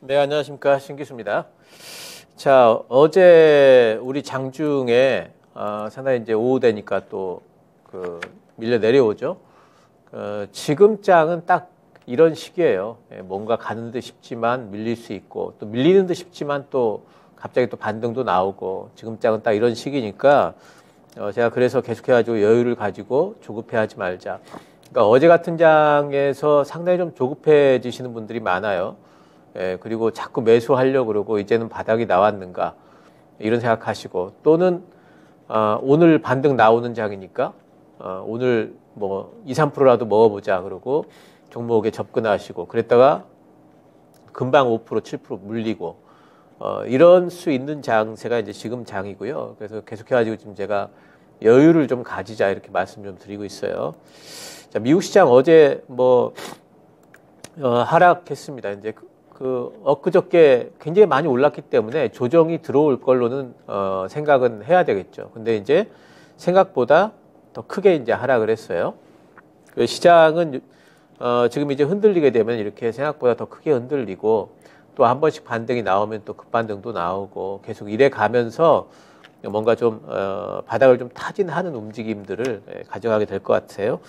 네, 안녕하십니까. 신기수입니다. 자, 어제 우리 장중에 상당히 이제 오후 되니까 또 밀려 내려오죠. 지금 장은 딱 이런 시기예요. 뭔가 가는 듯 싶지만 밀릴 수 있고 또 밀리는 듯 싶지만 또 갑자기 또 반등도 나오고 지금 장은 딱 이런 시기니까 제가 그래서 계속해가지고 여유를 가지고 조급해하지 말자. 그러니까 어제 같은 장에서 상당히 좀 조급해지시는 분들이 많아요. 그리고 자꾸 매수하려고 그러고 이제는 바닥이 나왔는가 이런 생각하시고 또는 오늘 반등 나오는 장이니까 오늘 뭐 2, 3%라도 먹어보자 그러고 종목에 접근하시고 그랬다가 금방 5%, 7% 물리고 이런 수 있는 장세가 이제 지금 장이고요. 그래서 계속해가지고 지금 제가 여유를 좀 가지자 이렇게 말씀 좀 드리고 있어요. 자, 미국 시장 어제 하락했습니다. 이제 엊그저께 굉장히 많이 올랐기 때문에 조정이 들어올 걸로는 생각은 해야 되겠죠. 근데 이제 생각보다 더 크게 이제 하락을 했어요. 그 시장은 지금 이제 흔들리게 되면 이렇게 생각보다 더 크게 흔들리고 또 한 번씩 반등이 나오면 또 급반등도 나오고 계속 이래 가면서 뭔가 좀 바닥을 좀 타진하는 움직임들을 가져가게 될 것 같아요.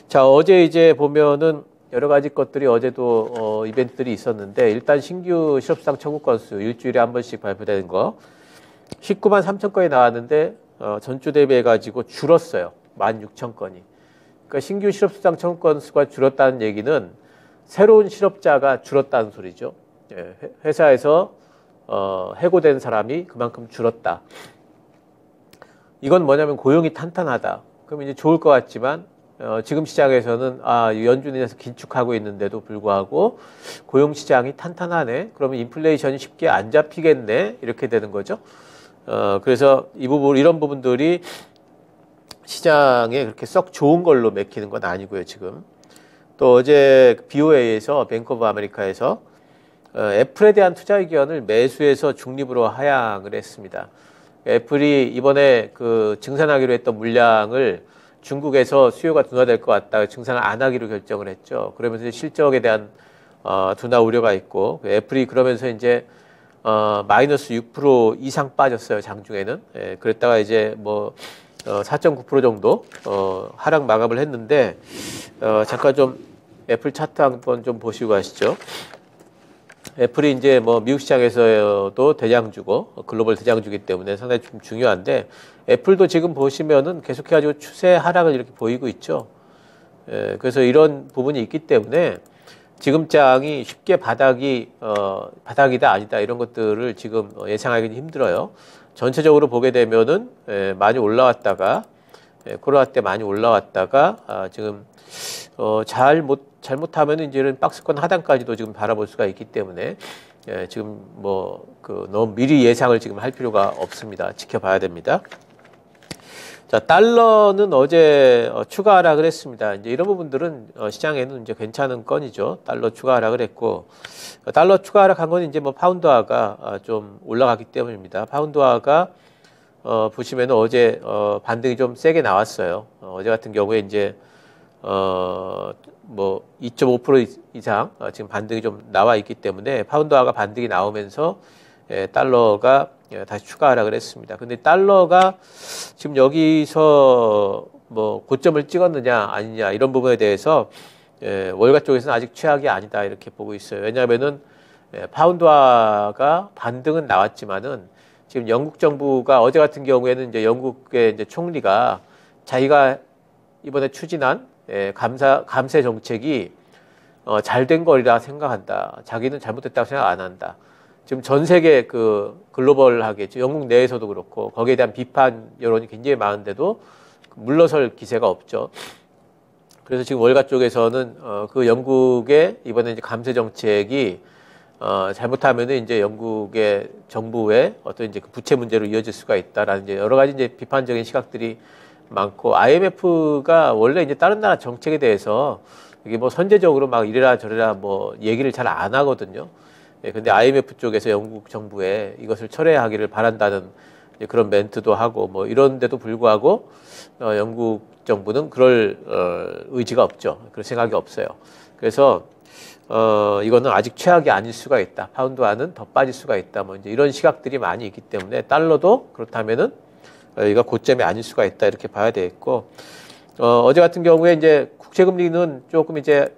자, 어제 이제 보면은 여러 가지 것들이 어제도 이벤트들이 있었는데 일단 신규 실업수당 청구 건수 일주일에 한 번씩 발표되는 거 19만 3천 건이 나왔는데 전주 대비해 가지고 줄었어요. 16,000건이. 그러니까 신규 실업수당 청구 건수가 줄었다는 얘기는 새로운 실업자가 줄었다는 소리죠. 회사에서 해고된 사람이 그만큼 줄었다. 이건 뭐냐면 고용이 탄탄하다. 그럼 이제 좋을 것 같지만 지금 시장에서는 연준에서 긴축하고 있는데도 불구하고 고용 시장이 탄탄하네. 그러면 인플레이션이 쉽게 안 잡히겠네. 이렇게 되는 거죠. 그래서 이런 부분들이 시장에 그렇게 썩 좋은 걸로 맥히는 건 아니고요. 지금 또 어제 BOA에서 뱅크 오브 아메리카에서 애플에 대한 투자 의견을 매수해서 중립으로 하향을 했습니다. 애플이 이번에 증산하기로 했던 물량을 중국에서 수요가 둔화될 것 같다. 증산을 안 하기로 결정을 했죠. 그러면서 실적에 대한 둔화 우려가 있고 애플이 그러면서 이제 마이너스 6% 이상 빠졌어요. 장중에는. 그랬다가 이제 4.9% 정도 하락 마감을 했는데 잠깐 좀 애플 차트 한번 좀 보시고 가시죠. 애플이 이제 미국 시장에서도 대장주고 글로벌 대장주기 때문에 상당히 좀 중요한데 애플도 지금 보시면은 계속해가지고 추세 하락을 이렇게 보이고 있죠. 그래서 이런 부분이 있기 때문에 지금 장이 쉽게 바닥이다 아니다 이런 것들을 지금 예상하기는 힘들어요. 전체적으로 보게 되면은 많이 올라왔다가 코로나 때 많이 올라왔다가 지금 잘못하면 이제는 박스권 하단까지도 지금 바라볼 수가 있기 때문에 지금 너무 미리 예상을 지금 할 필요가 없습니다. 지켜봐야 됩니다. 자, 달러는 어제 추가 하락을 했습니다. 이제 이런 부분들은 시장에는 이제 괜찮은 건이죠. 달러 추가 하락을 했고 달러 추가 하락한 건 이제 파운드화가 좀 올라갔기 때문입니다. 파운드화가 보시면은 어제 반등이 좀 세게 나왔어요. 어제 같은 경우에 이제 2.5% 이상 지금 반등이 좀 나와 있기 때문에 파운드화가 반등이 나오면서 달러가 다시 추가 하락을 했습니다. 근데 달러가 지금 여기서 고점을 찍었느냐 아니냐 이런 부분에 대해서 월가 쪽에서는 아직 최악이 아니다 이렇게 보고 있어요. 왜냐하면은 파운드화가 반등은 나왔지만은 지금 영국 정부가 어제 같은 경우에는 이제 영국의 이제 총리가 자기가 이번에 추진한 감세 정책이 잘된 거리라 생각한다. 자기는 잘못됐다고 생각 안 한다. 지금 전 세계 글로벌하게 영국 내에서도 그렇고 거기에 대한 비판 여론이 굉장히 많은데도 물러설 기세가 없죠. 그래서 지금 월가 쪽에서는 영국의 이번에 이제 감세 정책이 잘못하면은 이제 영국의 정부의 어떤 이제 부채 문제로 이어질 수가 있다라는 이제 여러 가지 이제 비판적인 시각들이 많고 IMF가 원래 이제 다른 나라 정책에 대해서 이게 선제적으로 막 이래라 저래라 얘기를 잘 안 하거든요. 근데 IMF 쪽에서 영국 정부에 이것을 철회하기를 바란다는 그런 멘트도 하고 이런데도 불구하고 영국 정부는 그럴 의지가 없죠. 그럴 생각이 없어요. 그래서 이거는 아직 최악이 아닐 수가 있다. 파운드화는 더 빠질 수가 있다. 뭐 이제 이런 시각들이 많이 있기 때문에 달러도 그렇다면은 이가 고점이 아닐 수가 있다. 이렇게 봐야 되겠고, 어제 같은 경우에 이제 국채금리는 조금 이제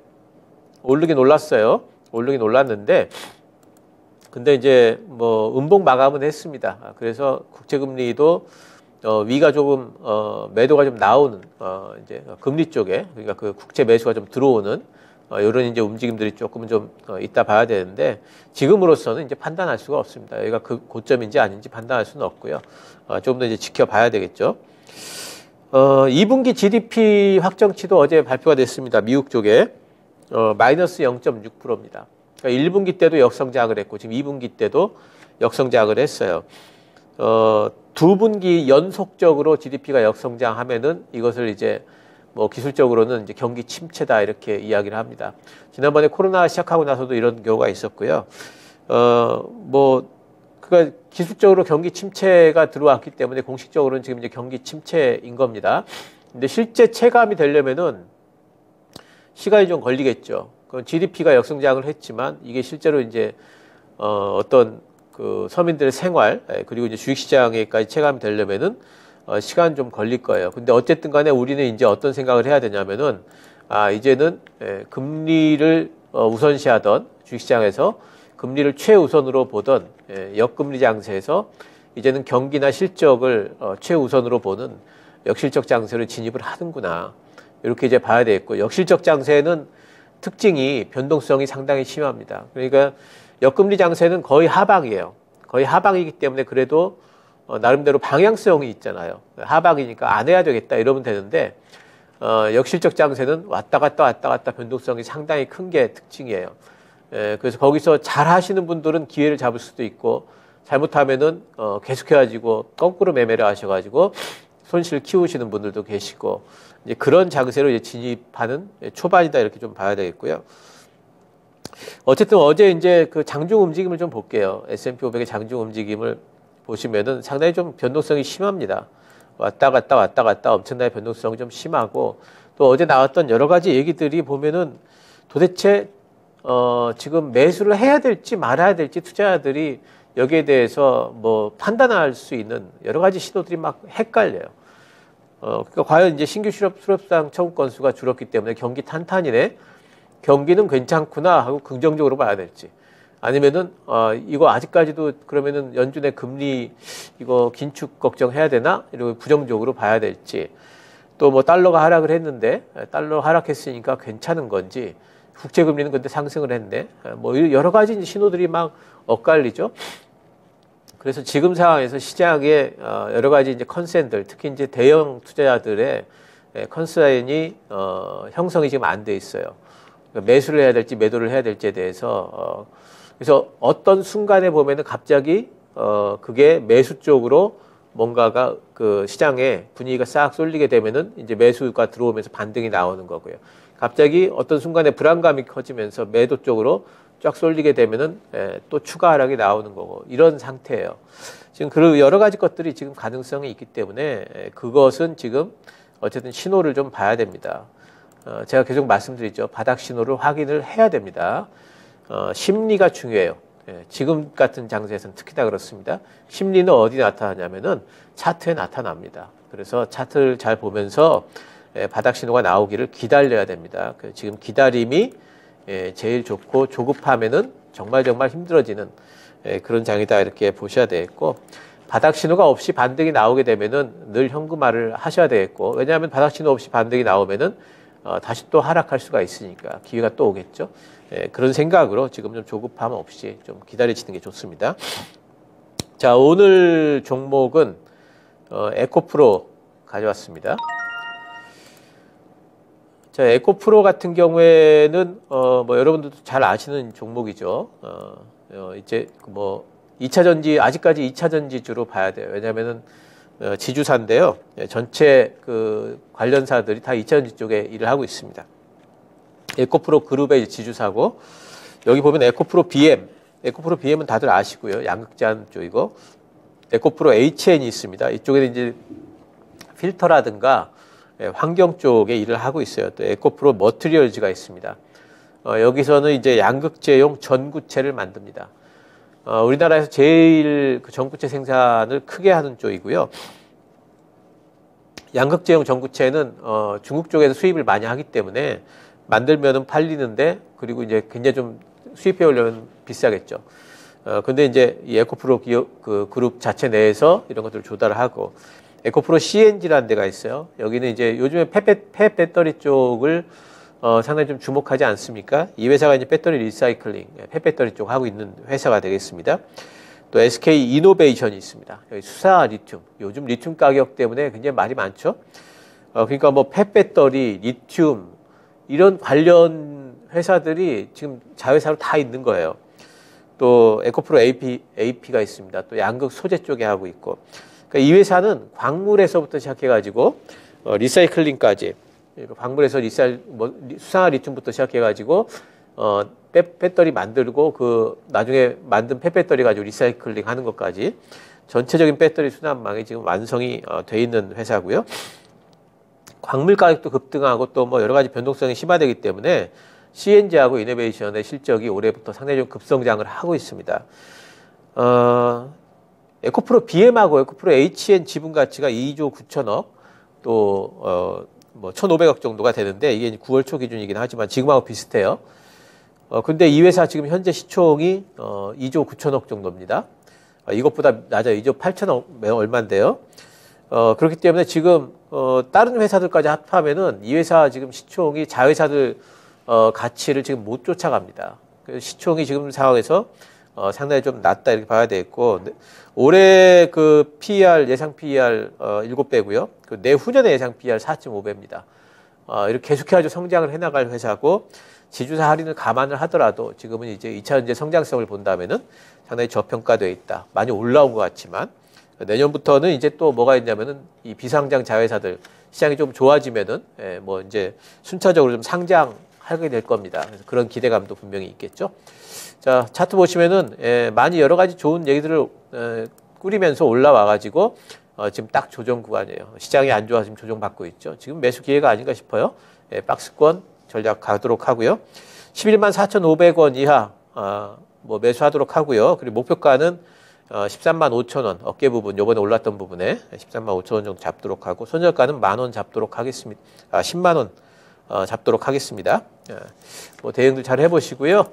오르긴 올랐어요. 오르긴 올랐는데, 근데 이제 뭐 음봉 마감은 했습니다. 그래서 국채금리도 위가 조금 매도가 좀 나오는 이제 금리 쪽에, 그러니까 그 국채 매수가 좀 들어오는 이런 이제 움직임들이 조금 좀 이따 봐야 되는데, 지금으로서는 이제 판단할 수가 없습니다. 여기가 그 고점인지 아닌지 판단할 수는 없고요. 좀 더 이제 지켜봐야 되겠죠. 2분기 GDP 확정치도 어제 발표가 됐습니다. 미국 쪽에 마이너스 0.6%입니다. 그러니까 1분기 때도 역성장을 했고 지금 2분기 때도 역성장을 했어요. 2분기 연속적으로 GDP가 역성장하면은 이것을 이제 뭐 기술적으로는 이제 경기 침체다 이렇게 이야기를 합니다. 지난번에 코로나 시작하고 나서도 이런 경우가 있었고요. 그러니까 기술적으로 경기 침체가 들어왔기 때문에 공식적으로는 지금 이제 경기 침체인 겁니다. 근데 실제 체감이 되려면은 시간이 좀 걸리겠죠. GDP가 역성장을 했지만 이게 실제로 이제 어떤 그 서민들의 생활 그리고 이제 주식시장에까지 체감이 되려면은 시간 좀 걸릴 거예요. 근데 어쨌든 간에 우리는 이제 어떤 생각을 해야 되냐면은 이제는 금리를 우선시하던 주식시장에서 금리를 최우선으로 보던 역금리 장세에서 이제는 경기나 실적을 최우선으로 보는 역실적 장세로 진입을 하는구나. 이렇게 이제 봐야 되겠고, 역실적 장세는 특징이 변동성이 상당히 심합니다. 그러니까 역금리 장세는 거의 하방이에요. 거의 하방이기 때문에 그래도 나름대로 방향성이 있잖아요. 하방이니까 안 해야 되겠다 이러면 되는데, 역실적 장세는 왔다 갔다 변동성이 상당히 큰 게 특징이에요. 그래서 거기서 잘 하시는 분들은 기회를 잡을 수도 있고, 잘못하면은 계속해가지고 거꾸로 매매를 하셔가지고 손실 키우시는 분들도 계시고, 이제 그런 장세로 이제 진입하는 초반이다 이렇게 좀 봐야 되겠고요. 어쨌든 어제 이제 그 장중 움직임을 좀 볼게요. S&P 500의 장중 움직임을 보시면은 상당히 좀 변동성이 심합니다. 왔다 갔다 엄청나게 변동성이 좀 심하고, 또 어제 나왔던 여러 가지 얘기들이 보면은 도대체 지금 매수를 해야 될지 말아야 될지 투자자들이 여기에 대해서 뭐 판단할 수 있는 여러 가지 신호들이 막 헷갈려요. 그러니까 과연 이제 신규 수렵상 청구 건수가 줄었기 때문에 경기 탄탄이네, 경기는 괜찮구나 하고 긍정적으로 봐야 될지, 아니면은 이거 아직까지도 그러면은 연준의 금리 이거 긴축 걱정해야 되나 이러고 부정적으로 봐야 될지, 또 뭐 달러가 하락을 했는데 달러 하락했으니까 괜찮은 건지, 국채금리는 근데 상승을 했네, 뭐 여러 가지 신호들이 막 엇갈리죠. 그래서 지금 상황에서 시장에 여러 가지 이제 컨센들, 특히 이제 대형 투자자들의 컨사인이 형성이 지금 안 돼 있어요. 그러니까 매수를 해야 될지 매도를 해야 될지에 대해서 그래서 어떤 순간에 보면은 갑자기 그게 매수 쪽으로 뭔가가 그 시장에 분위기가 싹 쏠리게 되면은 이제 매수가 들어오면서 반등이 나오는 거고요. 갑자기 어떤 순간에 불안감이 커지면서 매도 쪽으로 쫙 쏠리게 되면은 또 추가 하락이 나오는 거고, 이런 상태예요. 지금 그 여러 가지 것들이 지금 가능성이 있기 때문에 그것은 지금 어쨌든 신호를 좀 봐야 됩니다. 제가 계속 말씀드리죠. 바닥 신호를 확인을 해야 됩니다. 심리가 중요해요. 지금 같은 장세에서는 특히 다 그렇습니다. 심리는 어디 나타나냐면은 차트에 나타납니다. 그래서 차트를 잘 보면서 바닥 신호가 나오기를 기다려야 됩니다. 지금 기다림이 제일 좋고, 조급하면은 정말 힘들어지는 그런 장이다 이렇게 보셔야 되겠고, 바닥 신호가 없이 반등이 나오게 되면은 늘 현금화를 하셔야 되겠고, 왜냐하면 바닥 신호 없이 반등이 나오면은 다시 또 하락할 수가 있으니까 기회가 또 오겠죠. 그런 생각으로 지금 좀 조급함 없이 좀 기다리시는 게 좋습니다. 자, 오늘 종목은 에코프로 가져왔습니다. 자, 에코프로 같은 경우에는 뭐 여러분들도 잘 아시는 종목이죠. 이제 뭐 2차 전지, 아직까지 2차 전지주로 봐야 돼요. 왜냐면은 지주사인데요. 전체 그 관련사들이 다 2차 전지 쪽에 일을 하고 있습니다. 에코프로 그룹의 지주사고, 여기 보면 에코프로 BM, 에코프로 BM은 다들 아시고요. 양극재한 쪽이고, 에코프로 HN이 있습니다. 이쪽에는 이제 필터라든가 환경 쪽에 일을 하고 있어요. 또 에코프로 머티리얼즈가 있습니다. 여기서는 이제 양극재용 전구체를 만듭니다. 우리나라에서 제일 그 전구체 생산을 크게 하는 쪽이고요. 양극재용 전구체는 중국 쪽에서 수입을 많이 하기 때문에 만들면은 팔리는데, 그리고 이제 굉장히 좀 수입해 오려면 비싸겠죠. 근데 이제 이 에코프로 기업 그 그룹 자체 내에서 이런 것들을 조달을 하고, 에코프로 CNG라는 데가 있어요. 여기는 이제 요즘에 폐 배터리 쪽을 상당히 좀 주목하지 않습니까? 이 회사가 이제 배터리 리사이클링, 폐 배터리 쪽 하고 있는 회사가 되겠습니다. 또 SK 이노베이션이 있습니다. 여기 수사 리튬. 요즘 리튬 가격 때문에 굉장히 말이 많죠. 그러니까 뭐 폐 배터리, 리튬 이런 관련 회사들이 지금 자회사로 다 있는 거예요. 또 에코프로 AP가 있습니다. 또 양극 소재 쪽에 하고 있고. 그러니까 이 회사는 광물에서부터 시작해가지고 리사이클링까지, 광물에서 수상화 리튬부터 시작해가지고 배터리 만들고 그 나중에 만든 폐배터리 가지고 리사이클링 하는 것까지 전체적인 배터리 순환망이 지금 완성이 돼 있는 회사고요. 광물 가격도 급등하고 또 뭐 여러 가지 변동성이 심화되기 때문에 CNG하고 이노베이션의 실적이 올해부터 상당히 좀 급성장을 하고 있습니다. 에코프로 BM하고 에코프로 HN 지분 가치가 2조 9천억, 또 뭐 1,500억 정도가 되는데, 이게 9월 초 기준이긴 하지만 지금하고 비슷해요. 근데 이 회사 지금 현재 시총이 2조 9천억 정도입니다. 이것보다 낮아요. 2조 8천억 얼마인데요. 그렇기 때문에 지금 다른 회사들까지 합하면은 이 회사 지금 시총이 자회사들 가치를 지금 못 쫓아갑니다. 그래서 시총이 지금 상황에서 상당히 좀 낮다 이렇게 봐야 되겠고, 올해 그 PER 예상 PER 7배고요. 그 내후년의 예상 PER 4.5배입니다. 이렇게 계속해서 성장을 해나갈 회사고, 지주사 할인을 감안을 하더라도 지금은 이제 2차 전지 성장성을 본다면은 상당히 저평가되어 있다. 많이 올라온 것 같지만 내년부터는 이제 또 뭐가 있냐면은 이 비상장 자회사들 시장이 좀 좋아지면은 뭐 이제 순차적으로 좀 상장하게 될 겁니다. 그래서 그런 기대감도 분명히 있겠죠. 자, 차트 보시면은 많이 여러 가지 좋은 얘기들을 꾸리면서 올라와가지고 지금 딱 조정 구간이에요. 시장이 안 좋아서 지금 조정받고 있죠. 지금 매수 기회가 아닌가 싶어요. 박스권 전략 가도록 하고요. 11만 4,500원 이하 뭐 매수하도록 하고요. 그리고 목표가는 13만 5천 원, 어깨 부분, 요번에 올랐던 부분에 13만 5천 원 정도 잡도록 하고, 손절가는 10,000원 잡도록 하겠습니다. 10만 원 잡도록 하겠습니다. 뭐 대응들 잘 해보시고요.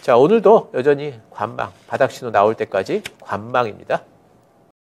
자, 오늘도 여전히 관망, 바닥 신호 나올 때까지 관망입니다.